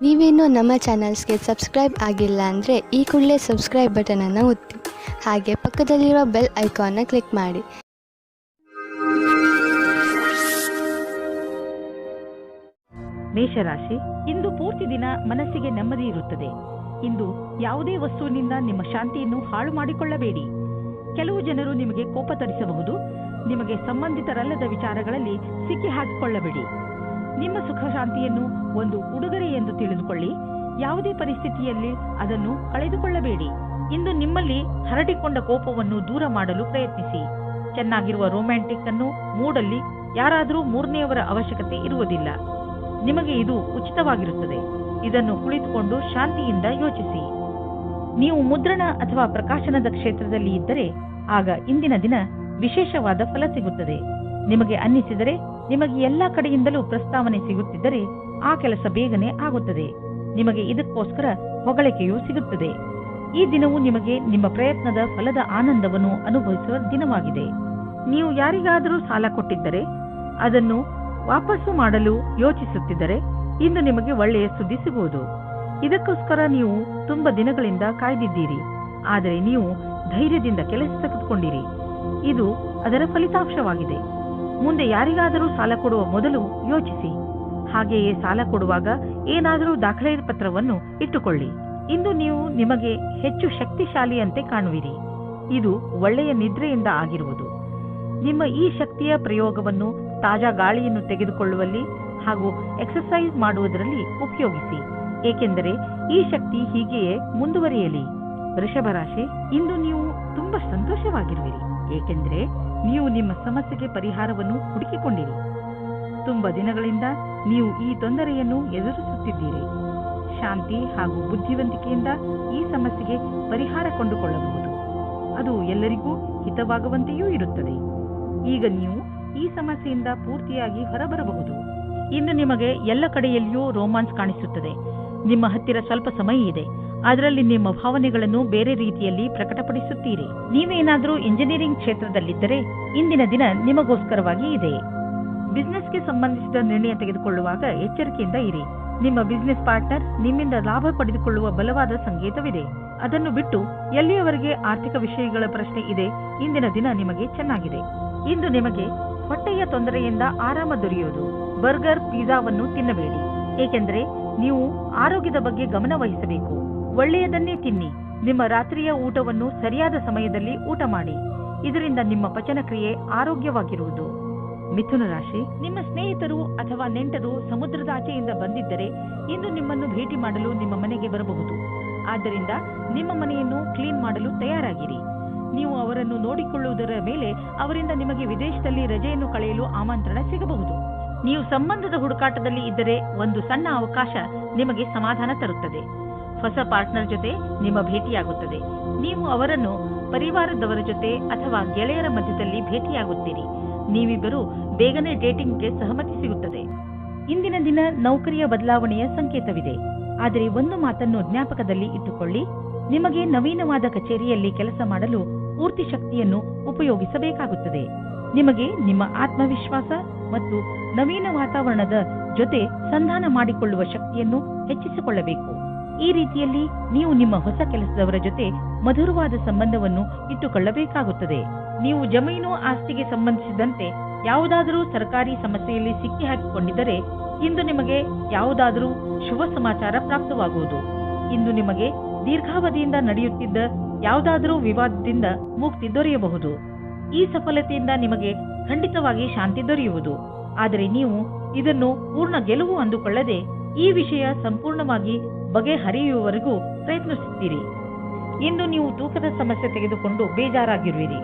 ನೀವೇನೂ ನಮ್ಮ ಚಾನಲ್ಸ್ಗೆ ಸಬ್ಸ್ಕ್ರೈಬ್ ಆಗಿಲ್ಲ ಅಂದರೆ ಈ ಕೂಡಲೇ ಸಬ್ಸ್ಕ್ರೈಬ್ ಬಟನನ್ನು ಒತ್ತಿ, ಹಾಗೆ ಪಕ್ಕದಲ್ಲಿರುವ ಬೆಲ್ ಐಕಾನ್ನ ಕ್ಲಿಕ್ ಮಾಡಿ. ಮೇಷರಾಶಿ, ಇಂದು ಪೂರ್ತಿ ದಿನ ಮನಸ್ಸಿಗೆ ನೆಮ್ಮದಿ ಇರುತ್ತದೆ. ಇಂದು ಯಾವುದೇ ವಸ್ತುವಿನಿಂದ ನಿಮ್ಮ ಶಾಂತಿಯನ್ನು ಹಾಳು ಮಾಡಿಕೊಳ್ಳಬೇಡಿ. ಕೆಲವು ಜನರು ನಿಮಗೆ ಕೋಪ ತರಿಸಬಹುದು. ನಿಮಗೆ ಸಂಬಂಧಿತರಲ್ಲದ ವಿಚಾರಗಳಲ್ಲಿ ಸಿಕ್ಕಿ ಹಾಕಿಕೊಳ್ಳಬೇಡಿ. ನಿಮ್ಮ ಸುಖ ಶಾಂತಿಯನ್ನು ಒಂದು ಉಡುಗೊರೆ ಎಂದು ತಿಳಿದುಕೊಳ್ಳಿ. ಯಾವುದೇ ಪರಿಸ್ಥಿತಿಯಲ್ಲಿ ಅದನ್ನು ಕಳೆದುಕೊಳ್ಳಬೇಡಿ. ಇಂದು ನಿಮ್ಮಲ್ಲಿ ಹರಡಿಕೊಂಡ ಕೋಪವನ್ನು ದೂರ ಮಾಡಲು ಪ್ರಯತ್ನಿಸಿ. ಚೆನ್ನಾಗಿರುವ ರೊಮ್ಯಾಂಟಿಕ್ ಅನ್ನು ಮೂಡಲ್ಲಿ ಯಾರಾದರೂ ಮೂರನೆಯವರ ಅವಶ್ಯಕತೆ ಇರುವುದಿಲ್ಲ. ನಿಮಗೆ ಇದು ಉಚಿತವಾಗಿರುತ್ತದೆ. ಇದನ್ನು ಕುಳಿತುಕೊಂಡು ಶಾಂತಿಯಿಂದ ಯೋಚಿಸಿ. ನೀವು ಮುದ್ರಣ ಅಥವಾ ಪ್ರಕಾಶನದ ಕ್ಷೇತ್ರದಲ್ಲಿ ಇದ್ದರೆ ಆಗ ಇಂದಿನ ದಿನ ವಿಶೇಷವಾದ ಫಲ ಸಿಗುತ್ತದೆ. ನಿಮಗೆ ಅನ್ನಿಸಿದರೆ, ನಿಮಗೆ ಎಲ್ಲಾ ಕಡೆಯಿಂದಲೂ ಪ್ರಸ್ತಾವನೆ ಸಿಗುತ್ತಿದ್ದರೆ ಆ ಕೆಲಸ ಬೇಗನೆ ಆಗುತ್ತದೆ. ನಿಮಗೆ ಇದಕ್ಕೋಸ್ಕರ ಹೊಗಳಿಕೆಯೂ ಸಿಗುತ್ತದೆ. ಈ ದಿನವು ನಿಮಗೆ ನಿಮ್ಮ ಪ್ರಯತ್ನದ ಫಲದ ಆನಂದವನ್ನು ಅನುಭವಿಸುವ ದಿನವಾಗಿದೆ. ನೀವು ಯಾರಿಗಾದರೂ ಸಾಲ ಕೊಟ್ಟಿದ್ದರೆ ಅದನ್ನು ವಾಪಸ್ಸು ಮಾಡಲು ಯೋಚಿಸುತ್ತಿದ್ದರೆ ಇಂದು ನಿಮಗೆ ಒಳ್ಳೆಯ ಸುದ್ದಿ ಸಿಗುವುದು. ಇದಕ್ಕೋಸ್ಕರ ನೀವು ತುಂಬ ದಿನಗಳಿಂದ ಕಾಯ್ದಿದ್ದೀರಿ. ಆದರೆ ನೀವು ಧೈರ್ಯದಿಂದ ಕೆಲಸ ತೆಗೆದುಕೊಂಡಿರಿ. ಇದು ಅದರ ಫಲಿತಾಂಶವಾಗಿದೆ. ಮುಂದೆ ಯಾರಿಗಾದರೂ ಸಾಲ ಕೊಡುವ ಮೊದಲು ಯೋಚಿಸಿ. ಹಾಗೆಯೇ ಸಾಲ ಕೊಡುವಾಗ ಏನಾದರೂ ದಾಖಲೆ ಪತ್ರವನ್ನು ಇಟ್ಟುಕೊಳ್ಳಿ. ಇಂದು ನೀವು ನಿಮಗೆ ಹೆಚ್ಚು ಶಕ್ತಿಶಾಲಿಯಂತೆ ಕಾಣುವಿರಿ. ಇದು ಒಳ್ಳೆಯ ನಿದ್ರೆಯಿಂದ ಆಗಿರುವುದು. ನಿಮ್ಮ ಈ ಶಕ್ತಿಯ ಪ್ರಯೋಗವನ್ನು ತಾಜಾ ಗಾಳಿಯನ್ನು ತೆಗೆದುಕೊಳ್ಳುವಲ್ಲಿ ಹಾಗೂ ಎಕ್ಸರ್ಸೈಸ್ ಮಾಡುವುದರಲ್ಲಿ ಉಪಯೋಗಿಸಿ. ಏಕೆಂದರೆ ಈ ಶಕ್ತಿ ಹೀಗೆಯೇ ಮುಂದುವರಿಯಲಿ. ವೃಷಭ ರಾಶಿ, ಇಂದು ನೀವು ತುಂಬಾ ಸಂತೋಷವಾಗಿರುವಿರಿ. ಏಕೆಂದರೆ ನೀವು ನಿಮ್ಮ ಸಮಸ್ಯೆಗೆ ಪರಿಹಾರವನ್ನು ಹುಡುಕಿಕೊಂಡಿರಿ. ತುಂಬ ದಿನಗಳಿಂದ ನೀವು ಈ ತೊಂದರೆಯನ್ನು ಎದುರಿಸುತ್ತಿದ್ದೀರಿ. ಶಾಂತಿ ಹಾಗೂ ಬುದ್ಧಿವಂತಿಕೆಯಿಂದ ಈ ಸಮಸ್ಯೆಗೆ ಪರಿಹಾರ ಕೊಂಡುಕೊಳ್ಳಬಹುದು. ಅದು ಎಲ್ಲರಿಗೂ ಹಿತವಾಗುವಂತೆಯೂ ಇರುತ್ತದೆ. ಈಗ ನೀವು ಈ ಸಮಸ್ಯೆಯಿಂದ ಪೂರ್ತಿಯಾಗಿ ಹೊರಬರಬಹುದು. ಇನ್ನು ನಿಮಗೆ ಎಲ್ಲ ಕಡೆಯಲ್ಲಿಯೂ ರೋಮಾನ್ಸ್ ಕಾಣಿಸುತ್ತದೆ. ನಿಮ್ಮ ಹತ್ತಿರ ಸ್ವಲ್ಪ ಸಮಯ ಇದೆ. ಅದರಲ್ಲಿ ನಿಮ್ಮ ಭಾವನೆಗಳನ್ನು ಬೇರೆ ರೀತಿಯಲ್ಲಿ ಪ್ರಕಟಪಡಿಸುತ್ತೀರಿ. ನೀವೇನಾದರೂ ಇಂಜಿನಿಯರಿಂಗ್ ಕ್ಷೇತ್ರದಲ್ಲಿದ್ದರೆ ಇಂದಿನ ದಿನ ನಿಮಗೋಸ್ಕರವಾಗಿ ಇದೆ. ಬಿಸ್ನೆಸ್ಗೆ ಸಂಬಂಧಿಸಿದ ನಿರ್ಣಯ ತೆಗೆದುಕೊಳ್ಳುವಾಗ ಎಚ್ಚರಿಕೆಯಿಂದ ಇರಿ. ನಿಮ್ಮ ಬಿಸ್ನೆಸ್ ಪಾರ್ಟ್ನರ್ ನಿಮ್ಮಿಂದ ಲಾಭ ಪಡೆದುಕೊಳ್ಳುವ ಬಲವಾದ ಸಂಕೇತವಿದೆ. ಅದನ್ನು ಬಿಟ್ಟು ಎಲ್ಲಿಯವರೆಗೆ ಆರ್ಥಿಕ ವಿಷಯಗಳ ಪ್ರಶ್ನೆ ಇದೆ, ಇಂದಿನ ದಿನ ನಿಮಗೆ ಚೆನ್ನಾಗಿದೆ. ಇಂದು ನಿಮಗೆ ಹೊಟ್ಟೆಯ ತೊಂದರೆಯಿಂದ ಆರಾಮ ದೊರೆಯುವುದು. ಬರ್ಗರ್, ಪಿಜ್ಜಾವನ್ನು ತಿನ್ನಬೇಡಿ. ಏಕೆಂದರೆ ನೀವು ಆರೋಗ್ಯದ ಬಗ್ಗೆ ಗಮನ ವಹಿಸಬೇಕು. ಒಳ್ಳೆಯದನ್ನೇ ತಿನ್ನಿ. ನಿಮ್ಮ ರಾತ್ರಿಯ ಊಟವನ್ನು ಸರಿಯಾದ ಸಮಯದಲ್ಲಿ ಊಟ ಮಾಡಿ. ಇದರಿಂದ ನಿಮ್ಮ ಪಚನಕ್ರಿಯೆ ಆರೋಗ್ಯವಾಗಿರುವುದು. ಮಿಥುನ ರಾಶಿ, ನಿಮ್ಮ ಸ್ನೇಹಿತರು ಅಥವಾ ನೆಂಟರು ಸಮುದ್ರದಾಚೆಯಿಂದ ಬಂದಿದ್ದರೆ ಇಂದು ನಿಮ್ಮನ್ನು ಭೇಟಿ ಮಾಡಲು ನಿಮ್ಮ ಮನೆಗೆ ಬರಬಹುದು. ಆದ್ದರಿಂದ ನಿಮ್ಮ ಮನೆಯನ್ನು ಕ್ಲೀನ್ ಮಾಡಲು ತಯಾರಾಗಿರಿ. ನೀವು ಅವರನ್ನು ನೋಡಿಕೊಳ್ಳುವುದರ ಮೇಲೆ ಅವರಿಂದ ನಿಮಗೆ ವಿದೇಶದಲ್ಲಿ ರಜೆಯನ್ನು ಕಳೆಯಲು ಆಮಂತ್ರಣ ಸಿಗಬಹುದು. ನೀವು ಸಂಬಂಧದ ಹುಡುಕಾಟದಲ್ಲಿ ಇದ್ದರೆ ಒಂದು ಸಣ್ಣ ಅವಕಾಶ ನಿಮಗೆ ಸಮಾಧಾನ ತರುತ್ತದೆ. ಹೊಸ ಪಾರ್ಟ್ನರ್ ಜೊತೆ ನಿಮ್ಮ ಭೇಟಿಯಾಗುತ್ತದೆ. ನೀವು ಅವರನ್ನು ಪರಿವಾರದವರ ಜೊತೆ ಅಥವಾ ಗೆಳೆಯರ ಮಧ್ಯದಲ್ಲಿ ಭೇಟಿಯಾಗುತ್ತೀರಿ. ನೀವಿಬ್ಬರು ಬೇಗನೆ ಡೇಟಿಂಗ್ಗೆ ಸಹಮತಿ ಸಿಗುತ್ತದೆ. ಇಂದಿನ ದಿನ ನೌಕರಿಯ ಬದಲಾವಣೆಯ ಸಂಕೇತವಿದೆ. ಆದರೆ ಒಂದು ಮಾತನ್ನು ಜ್ಞಾಪಕದಲ್ಲಿ ಇಟ್ಟುಕೊಳ್ಳಿ. ನಿಮಗೆ ನವೀನವಾದ ಕಚೇರಿಯಲ್ಲಿ ಕೆಲಸ ಮಾಡಲು ಪೂರ್ತಿ ಶಕ್ತಿಯನ್ನು ಉಪಯೋಗಿಸಬೇಕಾಗುತ್ತದೆ. ನಿಮಗೆ ನಿಮ್ಮ ಆತ್ಮವಿಶ್ವಾಸ ಮತ್ತು ನವೀನ ವಾತಾವರಣದ ಜೊತೆ ಸಂಧಾನ ಮಾಡಿಕೊಳ್ಳುವ ಶಕ್ತಿಯನ್ನು ಹೆಚ್ಚಿಸಿಕೊಳ್ಳಬೇಕು. ಈ ರೀತಿಯಲ್ಲಿ ನೀವು ನಿಮ್ಮ ಹೊಸ ಕೆಲಸದವರ ಜೊತೆ ಮಧುರವಾದ ಸಂಬಂಧವನ್ನು ಇಟ್ಟುಕೊಳ್ಳಬೇಕಾಗುತ್ತದೆ. ನೀವು ಜಮೀನು ಆಸ್ತಿಗೆ ಸಂಬಂಧಿಸಿದಂತೆ ಯಾವುದಾದರೂ ಸರ್ಕಾರಿ ಸಮಸ್ಯೆಯಲ್ಲಿ ಸಿಕ್ಕಿ ಹಾಕಿಕೊಂಡಿದ್ದರೆ ಇಂದು ನಿಮಗೆ ಯಾವುದಾದರೂ ಶುಭ ಸಮಾಚಾರ ಪ್ರಾಪ್ತವಾಗುವುದು. ಇಂದು ನಿಮಗೆ ದೀರ್ಘಾವಧಿಯಿಂದ ನಡೆಯುತ್ತಿದ್ದ ಯಾವುದಾದರೂ ವಿವಾದದಿಂದ ಮುಕ್ತಿ ದೊರೆಯಬಹುದು. ಈ ಸಫಲತೆಯಿಂದ ನಿಮಗೆ ಖಂಡಿತವಾಗಿ ಶಾಂತಿ ದೊರೆಯುವುದು. ಆದರೆ ನೀವು ಇದನ್ನು ಪೂರ್ಣ ಗೆಲುವು ಅಂದುಕೊಳ್ಳದೆ ಈ ವಿಷಯ ಸಂಪೂರ್ಣವಾಗಿ ಬಗೆಹರಿಯುವವರೆಗೂ ಪ್ರಯತ್ನಿಸುತ್ತೀರಿ. ಇಂದು ನೀವು ತೂಕದ ಸಮಸ್ಯೆ ತೆಗೆದುಕೊಂಡು ಬೇಜಾರಾಗಿರುವಿರಿ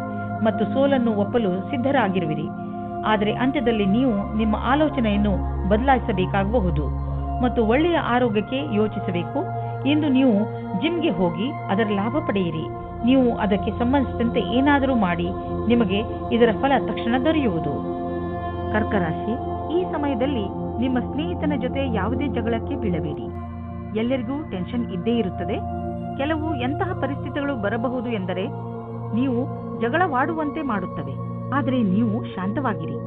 ಮತ್ತು ಸೋಲನ್ನು ಒಪ್ಪಲು ಸಿದ್ಧರಾಗಿರುವಿರಿ. ಆದರೆ ಅಂತ್ಯದಲ್ಲಿ ನೀವು ನಿಮ್ಮ ಆಲೋಚನೆಯನ್ನು ಬದಲಾಯಿಸಬೇಕಾಗಬಹುದು ಮತ್ತು ಒಳ್ಳೆಯ ಆರೋಗ್ಯಕ್ಕೆ ಯೋಚಿಸಬೇಕು. ಇಂದು ನೀವು ಜಿಮ್ಗೆ ಹೋಗಿ ಅದರ ಲಾಭ ಪಡೆಯಿರಿ. ನೀವು ಅದಕ್ಕೆ ಸಂಬಂಧಿಸಿದಂತೆ ಏನಾದರೂ ಮಾಡಿ. ನಿಮಗೆ ಇದರ ಫಲ ತಕ್ಷಣ ದೊರೆಯುವುದು. ಕರ್ಕರಾಶಿ, ಈ ಸಮಯದಲ್ಲಿ ನಿಮ್ಮ ಸ್ನೇಹಿತನ ಜೊತೆ ಯಾವುದೇ ಜಗಳಕ್ಕೆ ಬೀಳಬೇಡಿ. ಎಲ್ಲರಿಗೂ ಟೆನ್ಷನ್ ಇದ್ದೇ ಇರುತ್ತದೆ. ಕೆಲವು ಎಂತಹ ಪರಿಸ್ಥಿತಿಗಳು ಬರಬಹುದು ಎಂದರೆ ನೀವು ಜಗಳವಾಡುವಂತೆ ಮಾಡುತ್ತವೆ. ಆದರೆ ನೀವು ಶಾಂತವಾಗಿರಿ.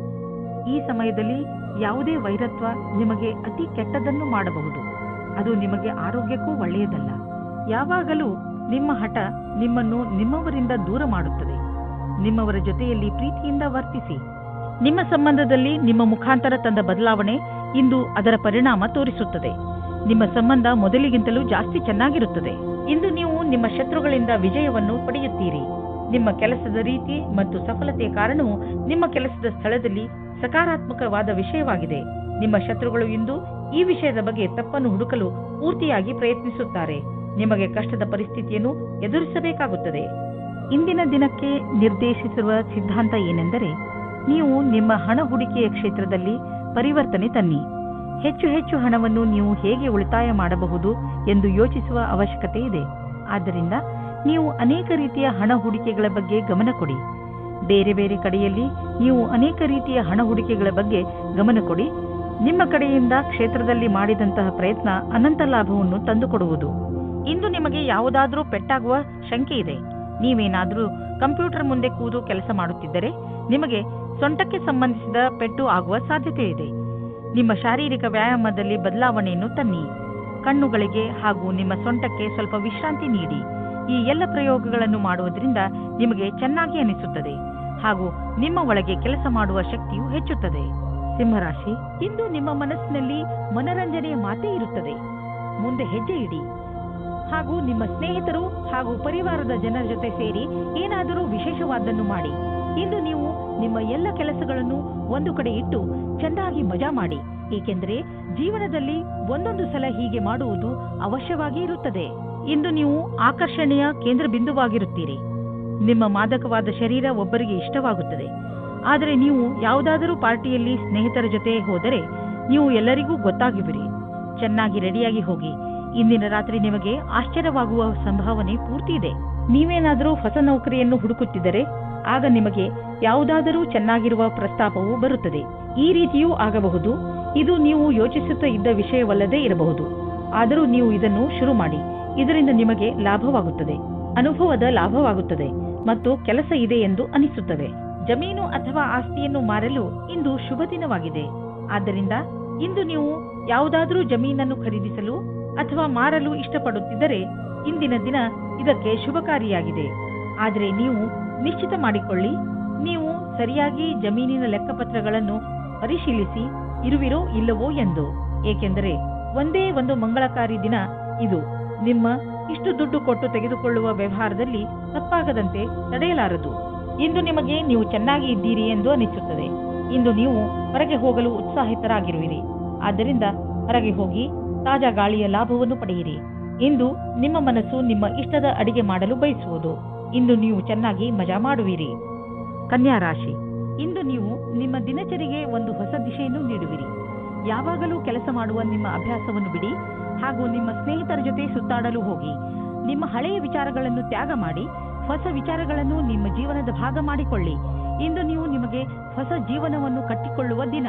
ಈ ಸಮಯದಲ್ಲಿ ಯಾವುದೇ ವೈರತ್ವ ನಿಮಗೆ ಅತಿ ಕೆಟ್ಟದನ್ನು ಮಾಡಬಹುದು. ಅದು ನಿಮಗೆ ಆರೋಗ್ಯಕ್ಕೂ ಒಳ್ಳೆಯದಲ್ಲ. ಯಾವಾಗಲೂ ನಿಮ್ಮ ಹಠ ನಿಮ್ಮನ್ನು ನಿಮ್ಮವರಿಂದ ದೂರ ಮಾಡುತ್ತದೆ. ನಿಮ್ಮವರ ಜೊತೆಯಲ್ಲಿ ಪ್ರೀತಿಯಿಂದ ವರ್ತಿಸಿ. ನಿಮ್ಮ ಸಂಬಂಧದಲ್ಲಿ ನಿಮ್ಮ ಮುಖಾಂತರ ತಂದ ಬದಲಾವಣೆ ಇಂದು ಅದರ ಪರಿಣಾಮ ತೋರಿಸುತ್ತದೆ. ನಿಮ್ಮ ಸಂಬಂಧ ಮೊದಲಿಗಿಂತಲೂ ಜಾಸ್ತಿ ಚೆನ್ನಾಗಿರುತ್ತದೆ. ಇಂದು ನೀವು ನಿಮ್ಮ ಶತ್ರುಗಳಿಂದ ವಿಜಯವನ್ನು ಪಡೆಯುತ್ತೀರಿ. ನಿಮ್ಮ ಕೆಲಸದ ರೀತಿ ಮತ್ತು ಸಫಲತೆಯ ಕಾರಣವು ನಿಮ್ಮ ಕೆಲಸದ ಸ್ಥಳದಲ್ಲಿ ಸಕಾರಾತ್ಮಕವಾದ ವಿಷಯವಾಗಿದೆ. ನಿಮ್ಮ ಶತ್ರುಗಳು ಇಂದು ಈ ವಿಷಯದ ಬಗ್ಗೆ ತಪ್ಪನ್ನು ಹುಡುಕಲು ಪೂರ್ತಿಯಾಗಿ ಪ್ರಯತ್ನಿಸುತ್ತಾರೆ. ನಿಮಗೆ ಕಷ್ಟದ ಪರಿಸ್ಥಿತಿಯನ್ನು ಎದುರಿಸಬೇಕಾಗುತ್ತದೆ. ಇಂದಿನ ದಿನಕ್ಕೆ ನಿರ್ದೇಶಿಸಿರುವ ಸಿದ್ಧಾಂತ ಏನೆಂದರೆ, ನೀವು ನಿಮ್ಮ ಹಣ ಹೂಡಿಕೆಯ ಕ್ಷೇತ್ರದಲ್ಲಿ ಪರಿವರ್ತನೆ ತನ್ನಿ. ಹೆಚ್ಚು ಹೆಚ್ಚು ಹಣವನ್ನು ನೀವು ಹೇಗೆ ಉಳಿತಾಯ ಮಾಡಬಹುದು ಎಂದು ಯೋಚಿಸುವ ಅವಶ್ಯಕತೆ ಇದೆ. ಆದ್ದರಿಂದ ನೀವು ಅನೇಕ ರೀತಿಯ ಹಣ ಹೂಡಿಕೆಗಳ ಬಗ್ಗೆ ಗಮನ ಕೊಡಿ. ಬೇರೆ ಬೇರೆ ಕಡೆಯಲ್ಲಿ ನೀವು ಅನೇಕ ರೀತಿಯ ಹಣ ಹೂಡಿಕೆಗಳ ಬಗ್ಗೆ ಗಮನ ಕೊಡಿ. ನಿಮ್ಮ ಕಡೆಯಿಂದ ಕ್ಷೇತ್ರದಲ್ಲಿ ಮಾಡಿದಂತಹ ಪ್ರಯತ್ನ ಅನಂತ ಲಾಭವನ್ನು ತಂದುಕೊಡುವುದು. ಇಂದು ನಿಮಗೆ ಯಾವುದಾದರೂ ಪೆಟ್ಟಾಗುವ ಶಂಕೆ ಇದೆ. ನೀವೇನಾದರೂ ಕಂಪ್ಯೂಟರ್ ಮುಂದೆ ಕೂತು ಕೆಲಸ ಮಾಡುತ್ತಿದ್ದರೆ ನಿಮಗೆ ಸೊಂಟಕ್ಕೆ ಸಂಬಂಧಿಸಿದ ಪೆಟ್ಟು ಆಗುವ ಸಾಧ್ಯತೆ ಇದೆ. ನಿಮ್ಮ ಶಾರೀರಿಕ ವ್ಯಾಯಾಮದಲ್ಲಿ ಬದಲಾವಣೆಯನ್ನು ತನ್ನಿ. ಕಣ್ಣುಗಳಿಗೆ ಹಾಗೂ ನಿಮ್ಮ ಸೊಂಟಕ್ಕೆ ಸ್ವಲ್ಪ ವಿಶ್ರಾಂತಿ ನೀಡಿ. ಈ ಎಲ್ಲ ಪ್ರಯೋಗಗಳನ್ನು ಮಾಡುವುದರಿಂದ ನಿಮಗೆ ಚೆನ್ನಾಗಿ ಅನಿಸುತ್ತದೆ ಹಾಗೂ ನಿಮ್ಮ ಒಳಗೆ ಕೆಲಸ ಮಾಡುವ ಶಕ್ತಿಯು ಹೆಚ್ಚುತ್ತದೆ. ಸಿಂಹರಾಶಿ, ಇಂದು ನಿಮ್ಮ ಮನಸ್ಸಿನಲ್ಲಿ ಮನರಂಜನೆಯ ಮಾತೇ ಇರುತ್ತದೆ. ಮುಂದೆ ಹೆಜ್ಜೆ ಇಡಿ ಹಾಗೂ ನಿಮ್ಮ ಸ್ನೇಹಿತರು ಹಾಗೂ ಪರಿವಾರದ ಜನರ ಜೊತೆ ಸೇರಿ ಏನಾದರೂ ವಿಶೇಷವಾದನ್ನು ಮಾಡಿ. ಇಂದು ನೀವು ನಿಮ್ಮ ಎಲ್ಲ ಕೆಲಸಗಳನ್ನು ಒಂದು ಕಡೆ ಇಟ್ಟು ಚೆನ್ನಾಗಿ ಮಜಾ ಮಾಡಿ. ಏಕೆಂದರೆ ಜೀವನದಲ್ಲಿ ಒಂದೊಂದು ಸಲ ಹೀಗೆ ಮಾಡುವುದು ಅವಶ್ಯವಾಗಿ ಇರುತ್ತದೆ. ಇಂದು ನೀವು ಆಕರ್ಷಣೆಯ ಕೇಂದ್ರ ಬಿಂದುವಾಗಿರುತ್ತೀರಿ. ನಿಮ್ಮ ಮಾದಕವಾದ ಶರೀರ ಒಬ್ಬರಿಗೆ ಇಷ್ಟವಾಗುತ್ತದೆ. ಆದರೆ ನೀವು ಯಾವುದಾದರೂ ಪಾರ್ಟಿಯಲ್ಲಿ ಸ್ನೇಹಿತರ ಜೊತೆ ಹೋದರೆ ನೀವು ಎಲ್ಲರಿಗೂ ಗೊತ್ತಾಗುವಿರಿ. ಚೆನ್ನಾಗಿ ರೆಡಿಯಾಗಿ ಹೋಗಿ. ಇಂದಿನ ರಾತ್ರಿ ನಿಮಗೆ ಆಶ್ಚರ್ಯವಾಗುವ ಸಂಭಾವನೆ ಪೂರ್ತಿ ಇದೆ. ನೀವೇನಾದರೂ ಹೊಸ ನೌಕರಿಯನ್ನು ಹುಡುಕುತ್ತಿದ್ದರೆ ಆಗ ನಿಮಗೆ ಯಾವುದಾದರೂ ಚೆನ್ನಾಗಿರುವ ಪ್ರಸ್ತಾಪವು ಬರುತ್ತದೆ. ಈ ರೀತಿಯೂ ಆಗಬಹುದು. ಇದು ನೀವು ಯೋಚಿಸುತ್ತಾ ಇದ್ದ ವಿಷಯವಲ್ಲದೇ ಇರಬಹುದು. ಆದರೂ ನೀವು ಇದನ್ನು ಶುರು ಮಾಡಿ. ಇದರಿಂದ ನಿಮಗೆ ಲಾಭವಾಗುತ್ತದೆ, ಅನುಭವದ ಲಾಭವಾಗುತ್ತದೆ ಮತ್ತು ಕೆಲಸ ಇದೆ ಎಂದು ಅನಿಸುತ್ತದೆ. ಜಮೀನು ಅಥವಾ ಆಸ್ತಿಯನ್ನು ಮಾರಲು ಇಂದು ಶುಭ ದಿನವಾಗಿದೆ. ಆದ್ದರಿಂದ ಇಂದು ನೀವು ಯಾವುದಾದರೂ ಜಮೀನನ್ನು ಖರೀದಿಸಲು ಅಥವಾ ಮಾರಲು ಇಷ್ಟಪಡುತ್ತಿದ್ದರೆ ಇಂದಿನ ದಿನ ಇದಕ್ಕೆ ಶುಭಕಾರಿಯಾಗಿದೆ. ಆದರೆ ನೀವು ನಿಶ್ಚಿತ ಮಾಡಿಕೊಳ್ಳಿ, ನೀವು ಸರಿಯಾಗಿ ಜಮೀನಿನ ಲೆಕ್ಕಪತ್ರಗಳನ್ನು ಪರಿಶೀಲಿಸಿ ಇರುವಿರೋ ಇಲ್ಲವೋ ಎಂದು. ಏಕೆಂದರೆ ಒಂದೇ ಒಂದು ಮಂಗಳಕಾರಿ ದಿನ ಇದು. ನಿಮ್ಮ ಇಷ್ಟು ದುಡ್ಡು ಕೊಟ್ಟು ತೆಗೆದುಕೊಳ್ಳುವ ವ್ಯವಹಾರದಲ್ಲಿ ತಪ್ಪಾಗದಂತೆ ತಡೆಯಲಾರದು. ಇಂದು ನಿಮಗೆ ನೀವು ಚೆನ್ನಾಗಿ ಇದ್ದೀರಿ ಎಂದು ಅನಿಸುತ್ತದೆ. ಇಂದು ನೀವು ಹೊರಗೆ ಹೋಗಲು ಉತ್ಸಾಹಿತರಾಗಿರುವಿರಿ. ಆದ್ದರಿಂದ ಹೊರಗೆ ಹೋಗಿ ತಾಜಾ ಗಾಳಿಯ ಲಾಭವನ್ನು ಪಡೆಯಿರಿ. ಇಂದು ನಿಮ್ಮ ಮನಸ್ಸು ನಿಮ್ಮ ಇಷ್ಟದ ಅಡಿಗೆ ಮಾಡಲು ಬಯಸುವುದು. ಇಂದು ನೀವು ಚೆನ್ನಾಗಿ ಮಜಾ ಮಾಡುವಿರಿ. ಕನ್ಯಾ ರಾಶಿ, ಇಂದು ನೀವು ನಿಮ್ಮ ದಿನಚರಿಗೆ ಒಂದು ಹೊಸ ದಿಶೆಯನ್ನು ನೀಡುವಿರಿ. ಯಾವಾಗಲೂ ಕೆಲಸ ಮಾಡುವ ನಿಮ್ಮ ಅಭ್ಯಾಸವನ್ನು ಬಿಡಿ ಹಾಗೂ ನಿಮ್ಮ ಸ್ನೇಹಿತರ ಜೊತೆ ಸುತ್ತಾಡಲು ಹೋಗಿ. ನಿಮ್ಮ ಹಳೆಯ ವಿಚಾರಗಳನ್ನು ತ್ಯಾಗ ಮಾಡಿ ಹೊಸ ವಿಚಾರಗಳನ್ನು ನಿಮ್ಮ ಜೀವನದ ಭಾಗ ಮಾಡಿಕೊಳ್ಳಿ. ಇಂದು ನೀವು ನಿಮಗೆ ಹೊಸ ಜೀವನವನ್ನು ಕಟ್ಟಿಕೊಳ್ಳುವ ದಿನ.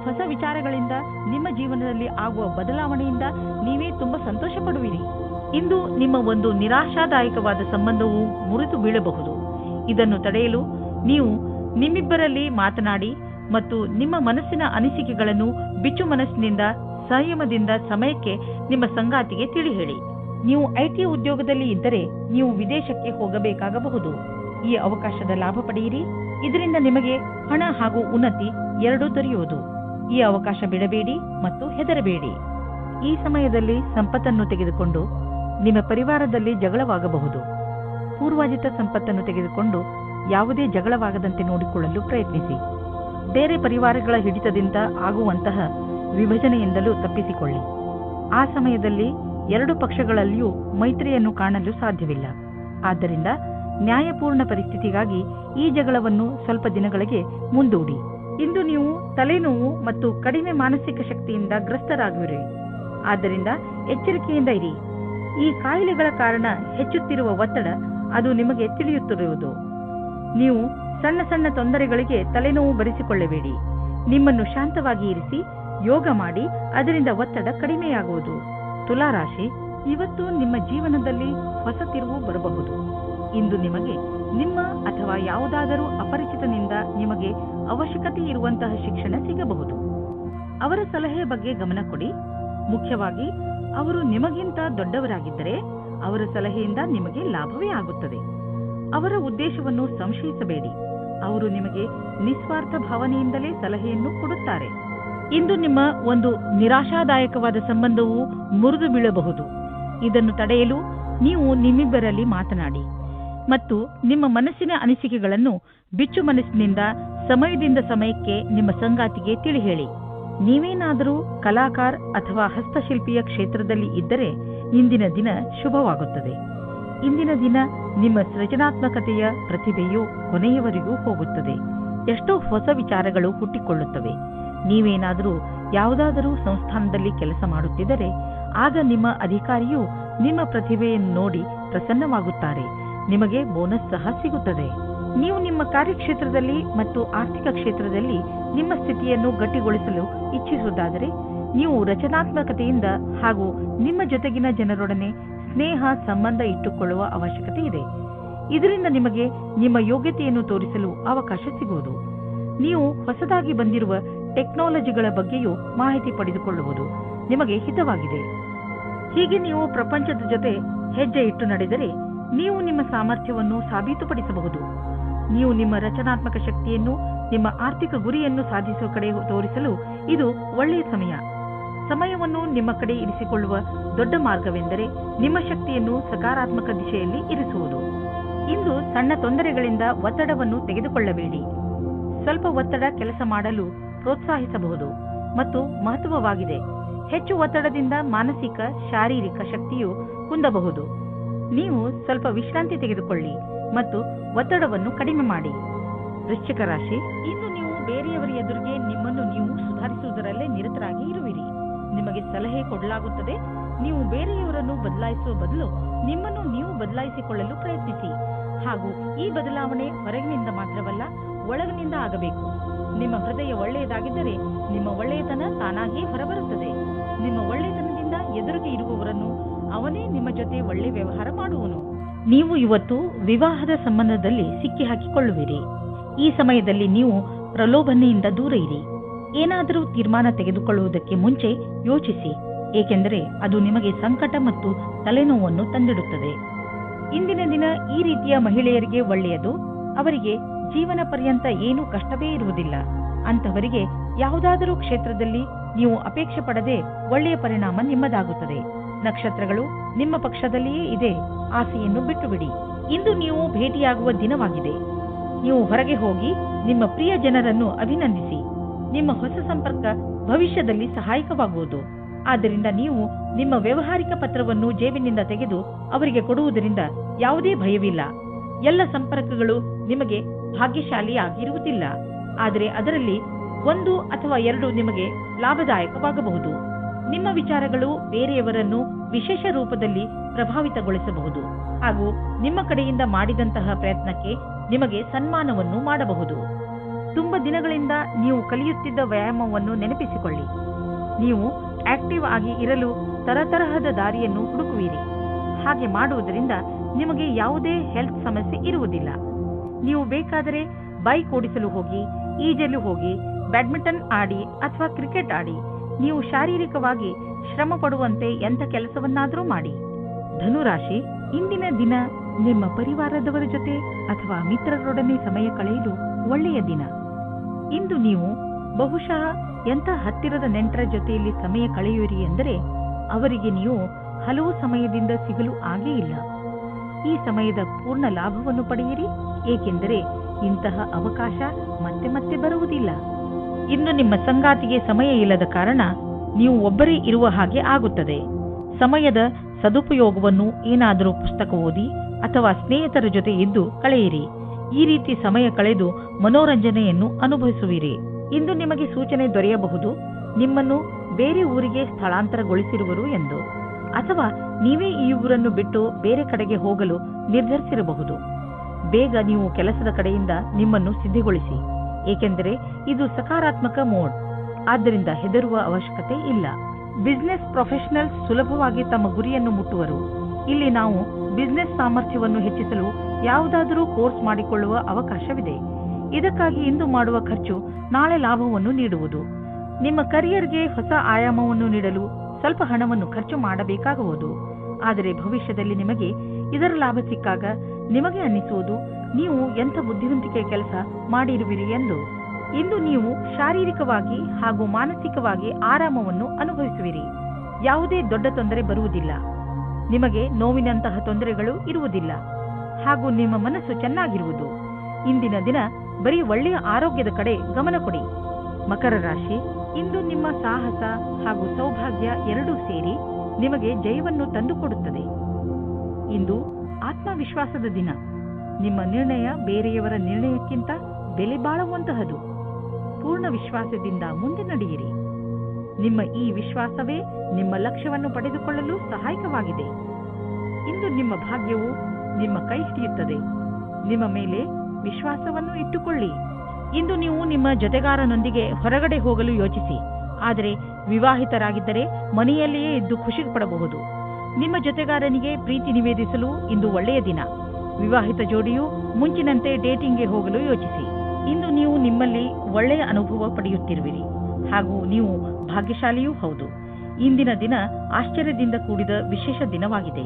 ಹೊಸ ವಿಚಾರಗಳಿಂದ ನಿಮ್ಮ ಜೀವನದಲ್ಲಿ ಆಗುವ ಬದಲಾವಣೆಯಿಂದ ನೀವೇ ತುಂಬಾ ಸಂತೋಷ ಪಡುವಿರಿ. ಇಂದು ನಿಮ್ಮ ಒಂದು ನಿರಾಶಾದಾಯಕವಾದ ಸಂಬಂಧವು ಮುರಿದು ಬೀಳಬಹುದು. ಇದನ್ನು ತಡೆಯಲು ನೀವು ನಿಮ್ಮಿಬ್ಬರಲ್ಲಿ ಮಾತನಾಡಿ ಮತ್ತು ನಿಮ್ಮ ಮನಸ್ಸಿನ ಅನಿಸಿಕೆಗಳನ್ನು ಬಿಚ್ಚು ಮನಸ್ಸಿನಿಂದ ಸಂಯಮದಿಂದ ಸಮಯಕ್ಕೆ ನಿಮ್ಮ ಸಂಗಾತಿಗೆ ತಿಳಿ ಹೇಳಿ. ನೀವು ಐಟಿ ಉದ್ಯೋಗದಲ್ಲಿ ಇದ್ದರೆ ನೀವು ವಿದೇಶಕ್ಕೆ ಹೋಗಬೇಕಾಗಬಹುದು. ಈ ಅವಕಾಶದ ಲಾಭ ಪಡೆಯಿರಿ. ಇದರಿಂದ ನಿಮಗೆ ಹಣ ಹಾಗೂ ಉನ್ನತಿ ಎರಡೂ ದೊರೆಯುವುದು. ಈ ಅವಕಾಶ ಬಿಡಬೇಡಿ ಮತ್ತು ಹೆದರಬೇಡಿ. ಈ ಸಮಯದಲ್ಲಿ ಸಂಪತ್ತನ್ನು ತೆಗೆದುಕೊಂಡು ನಿಮ್ಮ ಪರಿವಾರದಲ್ಲಿ ಜಗಳವಾಗಬಹುದು. ಪೂರ್ವಾಜಿತ ಸಂಪತ್ತನ್ನು ತೆಗೆದುಕೊಂಡು ಯಾವುದೇ ಜಗಳವಾಗದಂತೆ ನೋಡಿಕೊಳ್ಳಲು ಪ್ರಯತ್ನಿಸಿ. ಬೇರೆ ಪರಿವಾರಗಳ ಹಿಡಿತದಿಂದ ಆಗುವಂತಹ ವಿಭಜನೆಯಿಂದಲೂ ತಪ್ಪಿಸಿಕೊಳ್ಳಿ. ಆ ಸಮಯದಲ್ಲಿ ಎರಡು ಪಕ್ಷಗಳಲ್ಲಿಯೂ ಮೈತ್ರಿಯನ್ನು ಕಾಣಲು ಸಾಧ್ಯವಿಲ್ಲ. ಆದ್ದರಿಂದ ನ್ಯಾಯಪೂರ್ಣ ಪರಿಸ್ಥಿತಿಗಾಗಿ ಈ ಜಗಳವನ್ನು ಸ್ವಲ್ಪ ದಿನಗಳಿಗೆ ಮುಂದೂಡಿ. ಇಂದು ನೀವು ತಲೆನೋವು ಮತ್ತು ಕಡಿಮೆ ಮಾನಸಿಕ ಶಕ್ತಿಯಿಂದ ಗ್ರಸ್ತರಾಗುವಿರಿ. ಆದ್ದರಿಂದ ಎಚ್ಚರಿಕೆಯಿಂದ ಇರಿ. ಈ ಕಾಯಿಲೆಗಳ ಕಾರಣ ಹೆಚ್ಚುತ್ತಿರುವ ಒತ್ತಡ ಅದು ನಿಮಗೆ ತಿಳಿಯುತ್ತಿರುವುದು. ನೀವು ಸಣ್ಣ ಸಣ್ಣ ತೊಂದರೆಗಳಿಗೆ ತಲೆನೋವು ಬರೆಸಿಕೊಳ್ಳಬೇಡಿ. ನಿಮ್ಮನ್ನು ಶಾಂತವಾಗಿ ಇರಿಸಿ ಯೋಗ ಮಾಡಿ. ಅದರಿಂದ ಒತ್ತಡ ಕಡಿಮೆಯಾಗುವುದು. ತುಲಾರಾಶಿ, ಇವತ್ತು ನಿಮ್ಮ ಜೀವನದಲ್ಲಿ ಹೊಸ ತಿರುವು ಬರಬಹುದು. ಇಂದು ನಿಮಗೆ ನಿಮ್ಮ ಅಥವಾ ಯಾವುದಾದರೂ ಅಪರಿಚಿತನಿಂದ ನಿಮಗೆ ಅವಶ್ಯಕತೆ ಇರುವಂತಹ ಶಿಕ್ಷಣ ಸಿಗಬಹುದು. ಅವರ ಸಲಹೆ ಬಗ್ಗೆ ಗಮನ ಕೊಡಿ. ಮುಖ್ಯವಾಗಿ ಅವರು ನಿಮಗಿಂತ ದೊಡ್ಡವರಾಗಿದ್ದರೆ ಅವರ ಸಲಹೆಯಿಂದ ನಿಮಗೆ ಲಾಭವೇ ಆಗುತ್ತದೆ. ಅವರ ಉದ್ದೇಶವನ್ನು ಸಂಶಯಿಸಬೇಡಿ. ಅವರು ನಿಮಗೆ ನಿಸ್ವಾರ್ಥ ಭಾವನೆಯಿಂದಲೇ ಸಲಹೆಯನ್ನು ಕೊಡುತ್ತಾರೆ. ಇಂದು ನಿಮ್ಮ ಒಂದು ನಿರಾಶಾದಾಯಕವಾದ ಸಂಬಂಧವು ಮುರಿದು ಬೀಳಬಹುದು. ಇದನ್ನು ತಡೆಯಲು ನೀವು ನಿಮ್ಮಿಬ್ಬರಲ್ಲಿ ಮಾತನಾಡಿ ಮತ್ತು ನಿಮ್ಮ ಮನಸ್ಸಿನ ಅನಿಸಿಕೆಗಳನ್ನು ಬಿಚ್ಚು ಮನಸ್ಸಿನಿಂದ ಸಮಯದಿಂದ ಸಮಯಕ್ಕೆ ನಿಮ್ಮ ಸಂಗಾತಿಗೆ ತಿಳಿ ಹೇಳಿ. ನೀವೇನಾದರೂ ಕಲಾಕಾರ ಅಥವಾ ಹಸ್ತಶಿಲ್ಪಿಯ ಕ್ಷೇತ್ರದಲ್ಲಿ ಇದ್ದರೆ ಇಂದಿನ ದಿನ ಶುಭವಾಗುತ್ತದೆ. ಇಂದಿನ ದಿನ ನಿಮ್ಮ ಸೃಜನಾತ್ಮಕತೆಯ ಪ್ರತಿಭೆಯು ಕೊನೆಯವರೆಗೂ ಹೋಗುತ್ತದೆ. ಎಷ್ಟೋ ಹೊಸ ವಿಚಾರಗಳು ಹುಟ್ಟಿಕೊಳ್ಳುತ್ತವೆ. ನೀವೇನಾದರೂ ಯಾವುದಾದರೂ ಸಂಸ್ಥಾನದಲ್ಲಿ ಕೆಲಸ ಮಾಡುತ್ತಿದ್ದರೆ ಆಗ ನಿಮ್ಮ ಅಧಿಕಾರಿಯು ನಿಮ್ಮ ಪ್ರತಿಭೆಯನ್ನು ನೋಡಿ ಪ್ರಸನ್ನವಾಗುತ್ತಾರೆ. ನಿಮಗೆ ಬೋನಸ್ ಸಹ ಸಿಗುತ್ತದೆ. ನೀವು ನಿಮ್ಮ ಕಾರ್ಯಕ್ಷೇತ್ರದಲ್ಲಿ ಮತ್ತು ಆರ್ಥಿಕ ಕ್ಷೇತ್ರದಲ್ಲಿ ನಿಮ್ಮ ಸ್ಥಿತಿಯನ್ನು ಗಟ್ಟಿಗೊಳಿಸಲು ಇಚ್ಛಿಸುವುದಾದರೆ ನೀವು ರಚನಾತ್ಮಕತೆಯಿಂದ ಹಾಗೂ ನಿಮ್ಮ ಜೊತೆಗಿನ ಜನರೊಡನೆ ಸ್ನೇಹ ಸಂಬಂಧ ಇಟ್ಟುಕೊಳ್ಳುವ ಅವಶ್ಯಕತೆ ಇದೆ. ಇದರಿಂದ ನಿಮಗೆ ನಿಮ್ಮ ಯೋಗ್ಯತೆಯನ್ನು ತೋರಿಸಲು ಅವಕಾಶ ಸಿಗುವುದು. ನೀವು ಹೊಸದಾಗಿ ಬಂದಿರುವ ಟೆಕ್ನಾಲಜಿಗಳ ಬಗ್ಗೆಯೂ ಮಾಹಿತಿ ಪಡೆದುಕೊಳ್ಳುವುದು ನಿಮಗೆ ಹಿತವಾಗಿದೆ. ಹೀಗೆ ನೀವು ಪ್ರಪಂಚದ ಜೊತೆ ಹೆಜ್ಜೆ ಇಟ್ಟು ನಡೆದರೆ ನೀವು ನಿಮ್ಮ ಸಾಮರ್ಥ್ಯವನ್ನು ಸಾಬೀತುಪಡಿಸಬಹುದು. ನೀವು ನಿಮ್ಮ ರಚನಾತ್ಮಕ ಶಕ್ತಿಯನ್ನು ನಿಮ್ಮ ಆರ್ಥಿಕ ಗುರಿಯನ್ನು ಸಾಧಿಸುವ ಕಡೆ ತೋರಿಸಲು ಇದು ಒಳ್ಳೆಯ ಸಮಯ. ಸಮಯವನ್ನು ನಿಮ್ಮ ಕಡೆ ಇರಿಸಿಕೊಳ್ಳುವ ದೊಡ್ಡ ಮಾರ್ಗವೆಂದರೆ ನಿಮ್ಮ ಶಕ್ತಿಯನ್ನು ಸಕಾರಾತ್ಮಕ ದಿಶೆಯಲ್ಲಿ ಇರಿಸುವುದು. ಇಂದು ಸಣ್ಣ ತೊಂದರೆಗಳಿಂದ ಒತ್ತಡವನ್ನು ತೆಗೆದುಕೊಳ್ಳಬೇಡಿ. ಸ್ವಲ್ಪ ಒತ್ತಡ ಕೆಲಸ ಮಾಡಲು ಪ್ರೋತ್ಸಾಹಿಸಬಹುದು ಮತ್ತು ಮಹತ್ವವಾಗಿದೆ. ಹೆಚ್ಚು ಒತ್ತಡದಿಂದ ಮಾನಸಿಕ ಶಾರೀರಿಕ ಶಕ್ತಿಯು ಕುಂದಬಹುದು. ನೀವು ಸ್ವಲ್ಪ ವಿಶ್ರಾಂತಿ ತೆಗೆದುಕೊಳ್ಳಿ ಮತ್ತು ಒತ್ತಡವನ್ನು ಕಡಿಮೆ ಮಾಡಿ. ವೃಶ್ಚಿಕ ರಾಶಿ, ಇಂದು ನೀವು ಬೇರೆಯವರ ಎದುರಿಗೆ ನಿಮ್ಮನ್ನು ನೀವು ಸುಧಾರಿಸುವುದರಲ್ಲೇ ನಿರತರಾಗಿ ಇರುವಿರಿ. ನಿಮಗೆ ಸಲಹೆ ಕೊಡಲಾಗುತ್ತದೆ. ನೀವು ಬೇರೆಯವರನ್ನು ಬದಲಾಯಿಸುವ ಬದಲು ನಿಮ್ಮನ್ನು ನೀವು ಬದಲಾಯಿಸಿಕೊಳ್ಳಲು ಪ್ರಯತ್ನಿಸಿ. ಹಾಗೂ ಈ ಬದಲಾವಣೆ ಹೊರಗಿನಿಂದ ಮಾತ್ರವಲ್ಲ, ಒಳಗಿನಿಂದ ಆಗಬೇಕು. ನಿಮ್ಮ ಹೃದಯ ಒಳ್ಳೆಯದಾಗಿದ್ದರೆ ನಿಮ್ಮ ಒಳ್ಳೆಯತನ ತಾನಾಗಿಯೇ ಹೊರಬರುತ್ತದೆ. ನಿಮ್ಮ ಒಳ್ಳೆಯತನದಿಂದ ಎದುರಿಗೆ ಇರುವವರನ್ನು ಅವನೇ ನಿಮ್ಮ ಜೊತೆ ಒಳ್ಳೆ ವ್ಯವಹಾರ ಮಾಡುವನು. ನೀವು ಇವತ್ತು ವಿವಾಹದ ಸಂಬಂಧದಲ್ಲಿ ಸಿಕ್ಕಿ ಹಾಕಿಕೊಳ್ಳುವಿರಿ. ಈ ಸಮಯದಲ್ಲಿ ನೀವು ಪ್ರಲೋಭನೆಯಿಂದ ದೂರ ಇರಿ. ಏನಾದರೂ ತೀರ್ಮಾನ ತೆಗೆದುಕೊಳ್ಳುವುದಕ್ಕೆ ಮುಂಚೆ ಯೋಚಿಸಿ, ಏಕೆಂದರೆ ಅದು ನಿಮಗೆ ಸಂಕಟ ಮತ್ತು ತಲೆನೋವನ್ನು ತಂದಿಡುತ್ತದೆ. ಇಂದಿನ ದಿನ ಈ ರೀತಿಯ ಮಹಿಳೆಯರಿಗೆ ಒಳ್ಳೆಯದು. ಅವರಿಗೆ ಜೀವನ ಪರ್ಯಂತ ಏನೂ ಕಷ್ಟವೇ ಇರುವುದಿಲ್ಲ. ಅಂತವರಿಗೆ ಯಾವುದಾದರೂ ಕ್ಷೇತ್ರದಲ್ಲಿ ನೀವು ಅಪೇಕ್ಷೆ ಪಡದೆ ಒಳ್ಳೆಯ ಪರಿಣಾಮ ನಿಮ್ಮದಾಗುತ್ತದೆ. ನಕ್ಷತ್ರಗಳು ನಿಮ್ಮ ಪಕ್ಷದಲ್ಲಿಯೇ ಇದೆ. ಆಸೆಯನ್ನು ಬಿಟ್ಟು ಬಿಡಿ. ಇಂದು ನೀವು ಭೇಟಿಯಾಗುವ ದಿನವಾಗಿದೆ. ನೀವು ಹೊರಗೆ ಹೋಗಿ ನಿಮ್ಮ ಪ್ರಿಯ ಜನರನ್ನು ಅಭಿನಂದಿಸಿ. ನಿಮ್ಮ ಹೊಸ ಸಂಪರ್ಕ ಭವಿಷ್ಯದಲ್ಲಿ ಸಹಾಯಕವಾಗುವುದು. ಆದ್ದರಿಂದ ನೀವು ನಿಮ್ಮ ವ್ಯವಹಾರಿಕ ಪತ್ರವನ್ನು ಜೇಬಿನಿಂದ ತೆಗೆದು ಅವರಿಗೆ ಕೊಡುವುದರಿಂದ ಯಾವುದೇ ಭಯವಿಲ್ಲ. ಎಲ್ಲ ಸಂಪರ್ಕಗಳು ನಿಮಗೆ ಭಾಗ್ಯಶಾಲಿಯಾಗಿರುವುದಿಲ್ಲ, ಆದರೆ ಅದರಲ್ಲಿ 1 ಅಥವಾ 2 ನಿಮಗೆ ಲಾಭದಾಯಕವಾಗಬಹುದು. ನಿಮ್ಮ ವಿಚಾರಗಳು ಬೇರೆಯವರನ್ನು ವಿಶೇಷ ರೂಪದಲ್ಲಿ ಪ್ರಭಾವಿತಗೊಳಿಸಬಹುದು ಹಾಗೂ ನಿಮ್ಮ ಕಡೆಯಿಂದ ಮಾಡಿದಂತಹ ಪ್ರಯತ್ನಕ್ಕೆ ನಿಮಗೆ ಸನ್ಮಾನವನ್ನು ಮಾಡಬಹುದು. ತುಂಬ ದಿನಗಳಿಂದ ನೀವು ಕಲಿಯುತ್ತಿದ್ದ ವ್ಯಾಯಾಮವನ್ನು ನೆನಪಿಸಿಕೊಳ್ಳಿ. ನೀವು ಆಕ್ಟಿವ್ ಆಗಿ ಇರಲು ತರತರಹದ ದಾರಿಯನ್ನು ಹುಡುಕುವಿರಿ. ಹಾಗೆ ಮಾಡುವುದರಿಂದ ನಿಮಗೆ ಯಾವುದೇ ಹೆಲ್ತ್ ಸಮಸ್ಯೆ ಇರುವುದಿಲ್ಲ. ನೀವು ಬೇಕಾದರೆ ಬೈಕ್ ಓಡಿಸಲು ಹೋಗಿ, ಈಜಲು ಹೋಗಿ, ಬ್ಯಾಡ್ಮಿಂಟನ್ ಆಡಿ ಅಥವಾ ಕ್ರಿಕೆಟ್ ಆಡಿ. ನೀವು ಶಾರೀರಿಕವಾಗಿ ಶ್ರಮ ಪಡುವಂತೆ ಎಂಥ ಕೆಲಸವನ್ನಾದರೂ ಮಾಡಿ. ಧನುರಾಶಿ, ಇಂದಿನ ದಿನ ನಿಮ್ಮ ಪರಿವಾರದವರ ಜೊತೆ ಅಥವಾ ಮಿತ್ರರೊಡನೆ ಸಮಯ ಕಳೆಯಲು ಒಳ್ಳೆಯ ದಿನ. ಇಂದು ನೀವು ಬಹುಶಃ ಎಂಥ ಹತ್ತಿರದ ನೆಂಟರ ಜೊತೆಯಲ್ಲಿ ಸಮಯ ಕಳೆಯುವಿರಿ ಎಂದರೆ ಅವರಿಗೆ ನೀವು ಹಲವು ಸಮಯದಿಂದ ಸಿಗಲು ಆಗೇ ಇಲ್ಲ. ಈ ಸಮಯದ ಪೂರ್ಣ ಲಾಭವನ್ನು ಪಡೆಯಿರಿ, ಏಕೆಂದರೆ ಇಂತಹ ಅವಕಾಶ ಮತ್ತೆ ಮತ್ತೆ ಬರುವುದಿಲ್ಲ. ಇನ್ನು ನಿಮ್ಮ ಸಂಗಾತಿಗೆ ಸಮಯ ಇಲ್ಲದ ಕಾರಣ ನೀವು ಒಬ್ಬರೇ ಇರುವ ಹಾಗೆ ಆಗುತ್ತದೆ. ಸಮಯದ ಸದುಪಯೋಗವನ್ನು ಏನಾದರೂ ಪುಸ್ತಕ ಓದಿ ಅಥವಾ ಸ್ನೇಹಿತರ ಜೊತೆ ಇದ್ದು ಕಳೆಯಿರಿ. ಈ ರೀತಿ ಸಮಯ ಕಳೆದು ಮನೋರಂಜನೆಯನ್ನು ಅನುಭವಿಸುವಿರಿ. ಇಂದು ನಿಮಗೆ ಸೂಚನೆ ದೊರೆಯಬಹುದು, ನಿಮ್ಮನ್ನು ಬೇರೆ ಊರಿಗೆ ಸ್ಥಳಾಂತರಗೊಳಿಸಿರುವರು ಎಂದು, ಅಥವಾ ನೀವೇ ಈ ಊರನ್ನು ಬಿಟ್ಟು ಬೇರೆ ಕಡೆಗೆ ಹೋಗಲು ನಿರ್ಧರಿಸಿರಬಹುದು. ಬೇಗ ನೀವು ಕೆಲಸದ ಕಡೆಯಿಂದ ನಿಮ್ಮನ್ನು ಸಿದ್ಧಗೊಳಿಸಿ, ಏಕೆಂದರೆ ಇದು ಸಕಾರಾತ್ಮಕ ಮೋಡ್. ಆದ್ದರಿಂದ ಹೆದರುವ ಅವಶ್ಯಕತೆ ಇಲ್ಲ. ಬಿಸಿನೆಸ್ ಪ್ರೊಫೆಷನಲ್ಸ್ ಸುಲಭವಾಗಿ ತಮ್ಮ ಗುರಿಯನ್ನು ಮುಟ್ಟುವರು. ಇಲ್ಲಿ ನಾವು ಬಿಸಿನೆಸ್ ಸಾಮರ್ಥ್ಯವನ್ನು ಹೆಚ್ಚಿಸಲು ಯಾವುದಾದರೂ ಕೋರ್ಸ್ ಮಾಡಿಕೊಳ್ಳುವ ಅವಕಾಶವಿದೆ. ಇದಕ್ಕಾಗಿ ಇಂದು ಮಾಡುವ ಖರ್ಚು ನಾಳೆ ಲಾಭವನ್ನು ನೀಡುವುದು. ನಿಮ್ಮ ಕರಿಯರ್ಗೆ ಹೊಸ ಆಯಾಮವನ್ನು ನೀಡಲು ಸ್ವಲ್ಪ ಹಣವನ್ನು ಖರ್ಚು ಮಾಡಬೇಕಾಗುವುದು. ಆದರೆ ಭವಿಷ್ಯದಲ್ಲಿ ನಿಮಗೆ ಇದರ ಲಾಭ ಸಿಕ್ಕಾಗ ನಿಮಗೆ ಅನ್ನಿಸುವುದು ನೀವು ಎಂಥ ಬುದ್ಧಿವಂತಿಕೆ ಕೆಲಸ ಮಾಡಿರುವಿರಿ ಎಂದು. ಇಂದು ನೀವು ಶಾರೀರಿಕವಾಗಿ ಹಾಗೂ ಮಾನಸಿಕವಾಗಿ ಆರಾಮವನ್ನು ಅನುಭವಿಸುವಿರಿ. ಯಾವುದೇ ದೊಡ್ಡ ತೊಂದರೆ ಬರುವುದಿಲ್ಲ. ನಿಮಗೆ ನೋವಿನಂತಹ ತೊಂದರೆಗಳು ಇರುವುದಿಲ್ಲ ಹಾಗೂ ನಿಮ್ಮ ಮನಸ್ಸು ಚೆನ್ನಾಗಿರುವುದು. ಇಂದಿನ ದಿನ ಬರೀ ಒಳ್ಳೆಯ ಆರೋಗ್ಯದ ಕಡೆ ಗಮನ ಕೊಡಿ. ಮಕರ ರಾಶಿ, ಇಂದು ನಿಮ್ಮ ಸಾಹಸ ಹಾಗೂ ಸೌಭಾಗ್ಯ ಎರಡೂ ಸೇರಿ ನಿಮಗೆ ಜಯವನ್ನು ತಂದುಕೊಡುತ್ತದೆ. ಇಂದು ಆತ್ಮವಿಶ್ವಾಸದ ದಿನ. ನಿಮ್ಮ ನಿರ್ಣಯ ಬೇರೆಯವರ ನಿರ್ಣಯಕ್ಕಿಂತ ಬೆಲೆ ಬಾಳುವಂತಹದು. ಪೂರ್ಣ ವಿಶ್ವಾಸದಿಂದ ಮುಂದೆ ನಡೆಯಿರಿ. ನಿಮ್ಮ ಈ ವಿಶ್ವಾಸವೇ ನಿಮ್ಮ ಲಕ್ಷ್ಯವನ್ನು ಪಡೆದುಕೊಳ್ಳಲು ಸಹಾಯಕವಾಗಿದೆ. ಇಂದು ನಿಮ್ಮ ಭಾಗ್ಯವು ನಿಮ್ಮ ಕೈ ಹಿಡಿಯುತ್ತದೆ. ನಿಮ್ಮ ಮೇಲೆ ವಿಶ್ವಾಸವನ್ನು ಇಟ್ಟುಕೊಳ್ಳಿ. ಇಂದು ನೀವು ನಿಮ್ಮ ಜೊತೆಗಾರನೊಂದಿಗೆ ಹೊರಗಡೆ ಹೋಗಲು ಯೋಚಿಸಿ. ಆದರೆ ವಿವಾಹಿತರಾಗಿದ್ದರೆ ಮನೆಯಲ್ಲಿಯೇ ಇದ್ದು ಖುಷಿ ಪಡಬಹುದು. ನಿಮ್ಮ ಜೊತೆಗಾರನಿಗೆ ಪ್ರೀತಿ ನಿವೇದಿಸಲು ಇಂದು ಒಳ್ಳೆಯ ದಿನ. ವಿವಾಹಿತ ಜೋಡಿಯು ಮುಂಚಿನಂತೆ ಡೇಟಿಂಗ್ಗೆ ಹೋಗಲು ಯೋಚಿಸಿ. ಇಂದು ನೀವು ನಿಮ್ಮಲ್ಲಿ ಒಳ್ಳೆಯ ಅನುಭವ ಪಡೆಯುತ್ತಿರುವಿರಿ ಹಾಗೂ ನೀವು ಭಾಗ್ಯಶಾಲಿಯೂ ಹೌದು. ಇಂದಿನ ದಿನ ಆಶ್ಚರ್ಯದಿಂದ ಕೂಡಿದ ವಿಶೇಷ ದಿನವಾಗಿದೆ.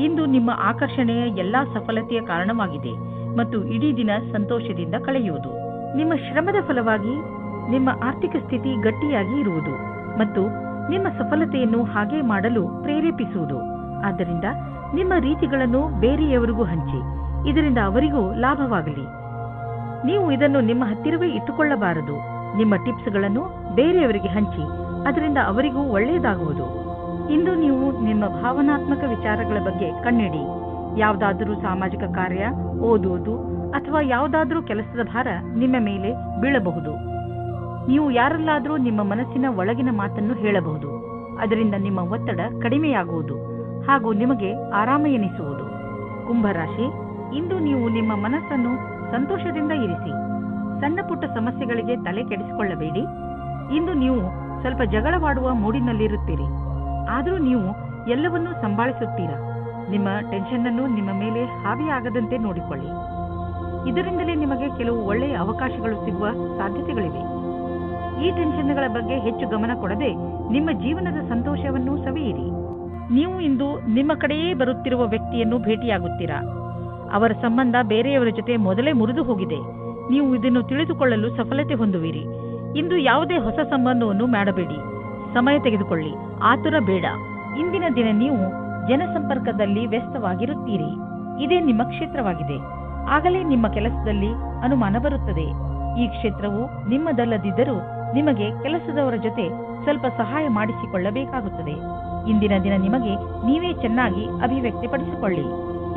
ಇಂದು ನಿಮ್ಮ ಆಕರ್ಷಣೆಯ ಎಲ್ಲಾ ಸಫಲತೆಯ ಕಾರಣವಾಗಿದೆ ಮತ್ತು ಇಡೀ ದಿನ ಸಂತೋಷದಿಂದ ಕಳೆಯುವುದು. ನಿಮ್ಮ ಶ್ರಮದ ಫಲವಾಗಿ ನಿಮ್ಮ ಆರ್ಥಿಕ ಸ್ಥಿತಿ ಗಟ್ಟಿಯಾಗಿ ಇರುವುದು ಮತ್ತು ನಿಮ್ಮ ಸಫಲತೆಯನ್ನು ಹಾಗೆ ಮಾಡಲು ಪ್ರೇರೇಪಿಸುವುದು. ಆದ್ದರಿಂದ ನಿಮ್ಮ ರೀತಿಗಳನ್ನು ಬೇರೆಯವರಿಗೂ ಹಂಚಿ, ಇದರಿಂದ ಅವರಿಗೂ ಲಾಭವಾಗಲಿ. ನೀವು ಇದನ್ನು ನಿಮ್ಮ ಹತ್ತಿರವೇ ಇಟ್ಟುಕೊಳ್ಳಬಾರದು. ನಿಮ್ಮ ಟಿಪ್ಸ್ಗಳನ್ನು ಬೇರೆಯವರಿಗೆ ಹಂಚಿ, ಅದರಿಂದ ಅವರಿಗೂ ಒಳ್ಳೆಯದಾಗುವುದು. ಇಂದು ನೀವು ನಿಮ್ಮ ಭಾವನಾತ್ಮಕ ವಿಚಾರಗಳ ಬಗ್ಗೆ ಕಣ್ಣಿಡಿ. ಯಾವುದಾದರೂ ಸಾಮಾಜಿಕ ಕಾರ್ಯ, ಓದುವುದು ಅಥವಾ ಯಾವುದಾದರೂ ಕೆಲಸದ ಭಾರ ನಿಮ್ಮ ಮೇಲೆ ಬೀಳಬಹುದು. ನೀವು ಯಾರಲ್ಲಾದರೂ ನಿಮ್ಮ ಮನಸ್ಸಿನ ಒಳಗಿನ ಮಾತನ್ನು ಹೇಳಬಹುದು. ಅದರಿಂದ ನಿಮ್ಮ ಒತ್ತಡ ಕಡಿಮೆಯಾಗುವುದು ಹಾಗೂ ನಿಮಗೆ ಆರಾಮ ಎನಿಸುವುದು. ಕುಂಭರಾಶಿ, ಇಂದು ನೀವು ನಿಮ್ಮ ಮನಸ್ಸನ್ನು ಸಂತೋಷದಿಂದ ಇರಿಸಿ. ಸಣ್ಣ ಪುಟ್ಟ ಸಮಸ್ಯೆಗಳಿಗೆ ತಲೆ ಕೆಡಿಸಿಕೊಳ್ಳಬೇಡಿ. ಇಂದು ನೀವು ಸ್ವಲ್ಪ ಜಗಳವಾಡುವ ಮೂಡಿನಲ್ಲಿರುತ್ತೀರಿ. ಆದರೂ ನೀವು ಎಲ್ಲವನ್ನೂ ಸಂಭಾಳಿಸುತ್ತೀರಾ. ನಿಮ್ಮ ಟೆನ್ಷನ್ ಅನ್ನು ನಿಮ್ಮ ಮೇಲೆ ಹಾವಿಯಾಗದಂತೆ ನೋಡಿಕೊಳ್ಳಿ. ಇದರಿಂದಲೇ ನಿಮಗೆ ಕೆಲವು ಒಳ್ಳೆಯ ಅವಕಾಶಗಳು ಸಿಗುವ ಸಾಧ್ಯತೆಗಳಿವೆ. ಈ ಟೆನ್ಷನ್ಗಳ ಬಗ್ಗೆ ಹೆಚ್ಚು ಗಮನ ಕೊಡದೆ ನಿಮ್ಮ ಜೀವನದ ಸಂತೋಷವನ್ನು ಸವಿಯಿರಿ. ನೀವು ಇಂದು ನಿಮ್ಮ ಕಡೆಯೇ ಬರುತ್ತಿರುವ ವ್ಯಕ್ತಿಯನ್ನು ಭೇಟಿಯಾಗುತ್ತೀರಾ. ಅವರ ಸಂಬಂಧ ಬೇರೆಯವರ ಜೊತೆ ಮೊದಲೇ ಮುರಿದು ಹೋಗಿದೆ. ನೀವು ಇದನ್ನು ತಿಳಿದುಕೊಳ್ಳಲು ಸಫಲತೆ ಹೊಂದುವಿರಿ. ಇಂದು ಯಾವುದೇ ಹೊಸ ಸಂಬಂಧವನ್ನು ಮಾಡಬೇಡಿ. ಸಮಯ ತೆಗೆದುಕೊಳ್ಳಿ, ಆತುರ ಬೇಡ. ಇಂದಿನ ದಿನ ನೀವು ಜನಸಂಪರ್ಕದಲ್ಲಿ ವ್ಯಸ್ತವಾಗಿರುತ್ತೀರಿ. ಇದೇ ನಿಮ್ಮ ಕ್ಷೇತ್ರವಾಗಿದೆ. ಆಗಲೇ ನಿಮ್ಮ ಕೆಲಸದಲ್ಲಿ ಅನುಮಾನ ಬರುತ್ತದೆ. ಈ ಕ್ಷೇತ್ರವು ನಿಮ್ಮದಲ್ಲದಿದ್ದರೂ ನಿಮಗೆ ಕೆಲಸದವರ ಜೊತೆ ಸ್ವಲ್ಪ ಸಹಾಯ ಮಾಡಿಸಿಕೊಳ್ಳಬೇಕಾಗುತ್ತದೆ. ಇಂದಿನ ದಿನ ನಿಮಗೆ ನೀವೇ ಚೆನ್ನಾಗಿ ಅಭಿವ್ಯಕ್ತಿಪಡಿಸಿಕೊಳ್ಳಿ.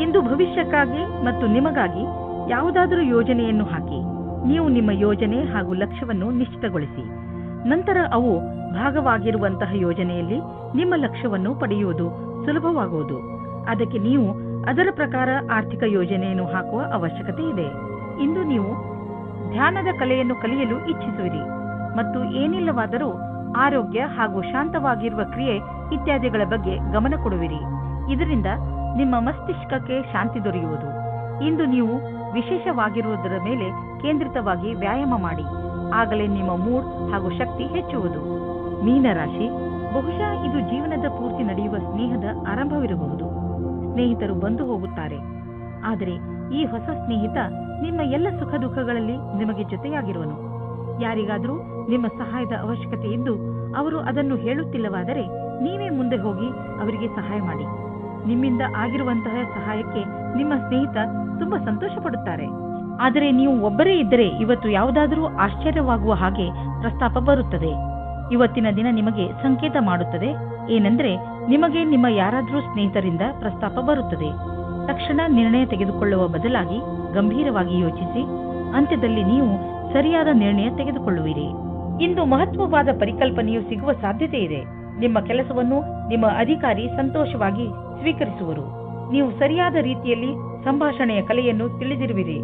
ಇಂದು ಭವಿಷ್ಯಕ್ಕಾಗಿ ಮತ್ತು ನಿಮಗಾಗಿ ಯಾವುದಾದರೂ ಯೋಜನೆಯನ್ನು ಹಾಕಿ. ನೀವು ನಿಮ್ಮ ಯೋಜನೆ ಹಾಗೂ ಲಕ್ಷ್ಯವನ್ನು ನಿಶ್ಚಿತಗೊಳಿಸಿ. ನಂತರ ಅವು ಭಾಗವಾಗಿರುವಂತಹ ಯೋಜನೆಯಲ್ಲಿ ನಿಮ್ಮ ಲಕ್ಷ್ಯವನ್ನು ಪಡೆಯುವುದು ಸುಲಭವಾಗುವುದು. ಅದಕ್ಕೆ ನೀವು ಅದರ ಪ್ರಕಾರ ಆರ್ಥಿಕ ಯೋಜನೆಯನ್ನು ಹಾಕುವ ಅವಶ್ಯಕತೆ ಇದೆ. ಇಂದು ನೀವು ಧ್ಯಾನದ ಕಲೆಯನ್ನು ಕಲಿಯಲು ಇಚ್ಛಿಸುವಿರಿ ಮತ್ತು ಏನಿಲ್ಲವಾದರೂ ಆರೋಗ್ಯ ಹಾಗೂ ಶಾಂತವಾಗಿರುವ ಕ್ರಿಯೆ ಇತ್ಯಾದಿಗಳ ಬಗ್ಗೆ ಗಮನ ಕೊಡುವಿರಿ. ಇದರಿಂದ ನಿಮ್ಮ ಮಸ್ತಿಷ್ಕಕ್ಕೆ ಶಾಂತಿ ದೊರೆಯುವುದು. ಇಂದು ನೀವು ವಿಶೇಷವಾಗಿರುವುದರ ಮೇಲೆ ಕೇಂದ್ರಿತವಾಗಿ ವ್ಯಾಯಾಮ ಮಾಡಿ. ಆಗಲೇ ನಿಮ್ಮ ಮೂಡ್ ಹಾಗೂ ಶಕ್ತಿ ಹೆಚ್ಚುವುದು. ಮೀನರಾಶಿ, ಬಹುಶಃ ಇದು ಜೀವನದ ಪೂರ್ತಿ ನಡೆಯುವ ಸ್ನೇಹದ ಆರಂಭವಿರಬಹುದು. ಸ್ನೇಹಿತರು ಬಂದು ಹೋಗುತ್ತಾರೆ. ಆದರೆ ಈ ಹೊಸ ಸ್ನೇಹಿತ ನಿಮ್ಮ ಎಲ್ಲ ಸುಖ ದುಃಖಗಳಲ್ಲಿ ನಿಮಗೆ ಜೊತೆಯಾಗಿರುವನು. ಯಾರಿಗಾದರೂ ನಿಮ್ಮ ಸಹಾಯದ ಅವಶ್ಯಕತೆ ಇದ್ದು ಅವರು ಅದನ್ನು ಹೇಳುತ್ತಿಲ್ಲವಾದರೆ ನೀವೇ ಮುಂದೆ ಹೋಗಿ ಅವರಿಗೆ ಸಹಾಯ ಮಾಡಿ. ನಿಮ್ಮಿಂದ ಆಗಿರುವಂತಹ ಸಹಾಯಕ್ಕೆ ನಿಮ್ಮ ಸ್ನೇಹಿತ ತುಂಬಾ ಸಂತೋಷ ಪಡುತ್ತಾರೆ. ಆದರೆ ನೀವು ಒಬ್ಬರೇ ಇದ್ದರೆ ಇವತ್ತು ಯಾವುದಾದರೂ ಆಶ್ಚರ್ಯವಾಗುವ ಹಾಗೆ ಪ್ರಸ್ತಾಪ ಬರುತ್ತದೆ. ಇವತ್ತಿನ ದಿನ ನಿಮಗೆ ಸಂಕೇತ ಮಾಡುತ್ತದೆ. ಏನೆಂದರೆ ನಿಮಗೆ ನಿಮ್ಮ ಯಾರಾದರೂ ಸ್ನೇಹಿತರಿಂದ ಪ್ರಸ್ತಾಪ ಬರುತ್ತದೆ. ತಕ್ಷಣ ನಿರ್ಣಯ ತೆಗೆದುಕೊಳ್ಳುವ ಬದಲಾಗಿ ಗಂಭೀರವಾಗಿ ಯೋಚಿಸಿ ಅಂತ್ಯದಲ್ಲಿ ನೀವು ಸರಿಯಾದ ನಿರ್ಣಯ ತೆಗೆದುಕೊಳ್ಳುವಿರಿ. ಇಂದು ಮಹತ್ವವಾದ ಪರಿಕಲ್ಪನೆಯು ಸಿಗುವ ಸಾಧ್ಯತೆ ಇದೆ. ನಿಮ್ಮ ಕೆಲಸವನ್ನು ನಿಮ್ಮ ಅಧಿಕಾರಿ ಸಂತೋಷವಾಗಿ ಸ್ವೀಕರಿಸುವರು. ನೀವು ಸರಿಯಾದ ರೀತಿಯಲ್ಲಿ ಸಂಭಾಷಣೆಯ ಕಲೆಯನ್ನು ತಿಳಿದಿರುವಿರಿ.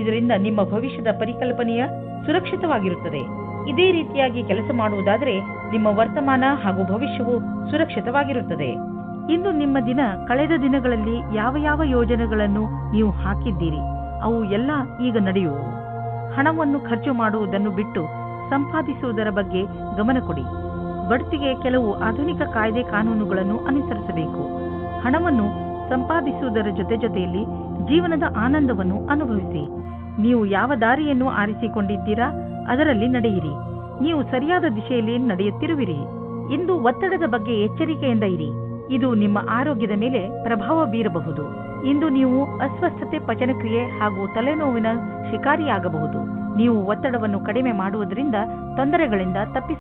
ಇದರಿಂದ ನಿಮ್ಮ ಭವಿಷ್ಯದ ಪರಿಕಲ್ಪನೆಯ ಸುರಕ್ಷಿತವಾಗಿರುತ್ತದೆ. ಇದೇ ರೀತಿಯಾಗಿ ಕೆಲಸ ಮಾಡುವುದಾದರೆ ನಿಮ್ಮ ವರ್ತಮಾನ ಹಾಗೂ ಭವಿಷ್ಯವು ಸುರಕ್ಷಿತವಾಗಿರುತ್ತದೆ. ಇಂದು ನಿಮ್ಮ ದಿನ ಕಳೆದ ದಿನಗಳಲ್ಲಿ ಯಾವ ಯಾವ ಯೋಜನೆಗಳನ್ನು ನೀವು ಹಾಕಿದ್ದೀರಿ ಅವು ಎಲ್ಲ ಈಗ ನಡೆಯುವವು. ಹಣವನ್ನು ಖರ್ಚು ಮಾಡುವುದನ್ನು ಬಿಟ್ಟು ಸಂಪಾದಿಸುವುದರ ಬಗ್ಗೆ ಗಮನ ಕೊಡಿ. ಬಡ್ತಿಗೆ ಕೆಲವು ಆಧುನಿಕ ಕಾಯ್ದೆ ಕಾನೂನುಗಳನ್ನು ಅನುಸರಿಸಬೇಕು. ಹಣವನ್ನು ಸಂಪಾದಿಸುವುದರ ಜೊತೆಯಲ್ಲಿ ಜೀವನದ ಆನಂದವನ್ನು ಅನುಭವಿಸಿ. ನೀವು ಯಾವ ದಾರಿಯನ್ನು ಆರಿಸಿಕೊಂಡಿದ್ದೀರಾ ಅದರಲ್ಲಿ ನಡೆಯಿರಿ. ನೀವು ಸರಿಯಾದ ದಿಶೆಯಲ್ಲಿ ನಡೆಯುತ್ತಿರುವಿರಿ. ಇಂದು ಒತ್ತಡದ ಬಗ್ಗೆ ಎಚ್ಚರಿಕೆಯಿಂದ ಇರಿ. ಇದು ನಿಮ್ಮ ಆರೋಗ್ಯದ ಮೇಲೆ ಪ್ರಭಾವ ಬೀರಬಹುದು. ಇಂದು ನೀವು ಅಸ್ವಸ್ಥತೆ, ಪಚನಕ್ರಿಯೆ ಹಾಗೂ ತಲೆನೋವಿನ ಶಿಕಾರಿಯಾಗಬಹುದು. ನೀವು ಒತ್ತಡವನ್ನು ಕಡಿಮೆ ಮಾಡುವುದರಿಂದ ತೊಂದರೆಗಳಿಂದ ತಪ್ಪಿಸಿ